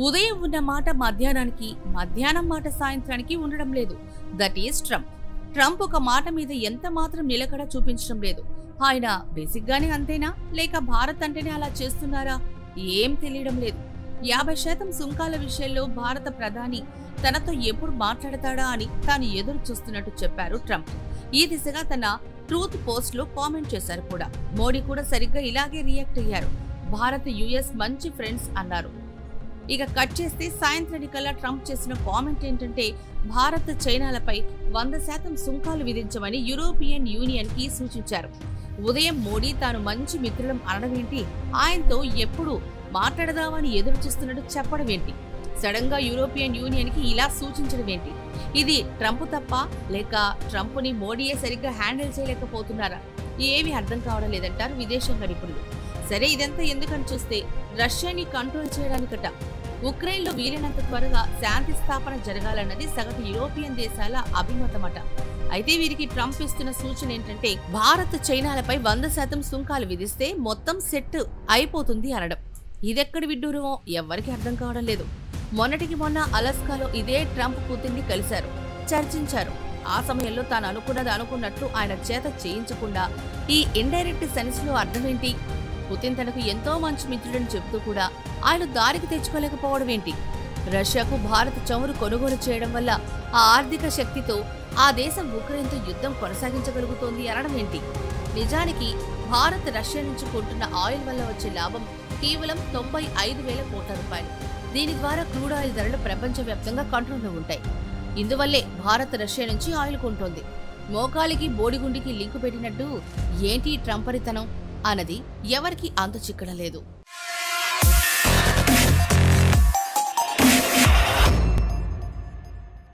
ఉదయం ఉన్న మాట మధ్యాహ్నానికి, మధ్యాహ్నం మాట సాయంత్రానికి ఉండడం లేదు. That is Trump. ట్రంప్ ఒక మాట మీద ఎంత మాత్రం నిలకడ చూపించడం లేదు. ఆయన బేసిక్ గానే అంతేనా, లేక భారత్ అంటేనే అలా చేస్తున్నారా, ఏం తెలియడం లేదు. 50% సుంకాల విషయంలో భారత ప్రధాని తనతో ఎప్పుడు మాట్లాడతాడా అని తాను ఎదురు చూస్తున్నట్టు చెప్పారు ట్రంప్. ఈ దిశగా తన ట్రూత్ పోస్ట్ లో కామెంట్ చేశారు కూడా. మోడీ కూడా సరిగ్గా ఇలాగే రియాక్ట్ అయ్యారు. భారత్ యుఎస్ మంచి ఫ్రెండ్స్ అన్నారు. ఇక కట్ చేస్తే సాయంత్రానికల్లా ట్రంప్ చేసిన కామెంట్ ఏంటంటే, భారత్ చైనాలపై 100% సుంకాలు విధించమని యూరోపియన్ యూనియన్ కి సూచించారు. ఉదయం మోడీ తాను మంచి మిత్రులం అనడమేంటి, ఆయనతో ఎప్పుడు మాట్లాడదామని ఎదురు చూస్తున్నట్టు చెప్పడం ఏంటి, సడన్ గా యూరోపియన్ యూనియన్ కి ఇలా సూచించడం ఏంటి? ఇది ట్రంప్ తప్ప, లేక ట్రంప్ ని మోడీయే సరిగ్గా హ్యాండిల్ చేయలేకపోతున్నారా? ఏమీ అర్థం కావడం లేదంటారు విదేశాంగ నిపుణులు. సరే, ఇదంతా ఎందుకని చూస్తే రష్యాని కంట్రోల్ చేయడానికట. ఉక్రెయిన్ లో వీలైనంత త్వరగా శాంతి స్థాపన జరగాలన్నది సగటు యూరోపియన్ దేశాల అభిమతమట. అయితే వీరికి ట్రంప్ ఇస్తున్న సూచన ఏంటంటే, భారత్ చైనాలపై 100% సుంకాలు విధిస్తే మొత్తం సెట్ అయిపోతుంది అనడం. ఇదెక్కడి విడ్డూరమో ఎవ్వరికి అర్థం కావడం లేదు. మొన్నటికి మొన్న అలస్కాలో ఇదే ట్రంప్ పుతిన్ని కలిశారు, చర్చించారు. ఆ సమయంలో తాను అనుకున్నది అనుకున్నట్లు ఆయన చేత చేయించకుండా ఈ ఇండైరెక్ట్ సెన్స్ లో అర్థమేంటి? పుతిన్ తనకు ఎంతో మంచి మిత్రుడని చెబుతూ కూడా ఆయన దారికి తెచ్చుకోలేకపోవడం ఏంటి? రష్యాకు భారత్ చమురు కొనుగోలు చేయడం వల్ల ఆ ఆర్థిక శక్తితో ఆ దేశం ఉక్రెయిన్తో యుద్ధం కొనసాగించగలుగుతోంది అనడం ఏంటి? నిజానికి భారత్ రష్యా నుంచి కొంటున్న ఆయిల్ వల్ల వచ్చే లాభం కేవలం 95,000 కోట్ల రూపాయలు. దీని ద్వారా క్రూడ్ ఆయిల్ ధరలు ప్రపంచవ్యాప్తంగా కంట్రోల్లో ఉంటాయి. ఇందువల్లే భారత్ రష్యా నుంచి ఆయిల్ కొంటోంది. మోకాలికి బోడిగుండికి లింకు పెట్టినట్టు ఏంటి ట్రంపరితనం అన్నది ఎవరికి అంతు చిక్కడం లేదు.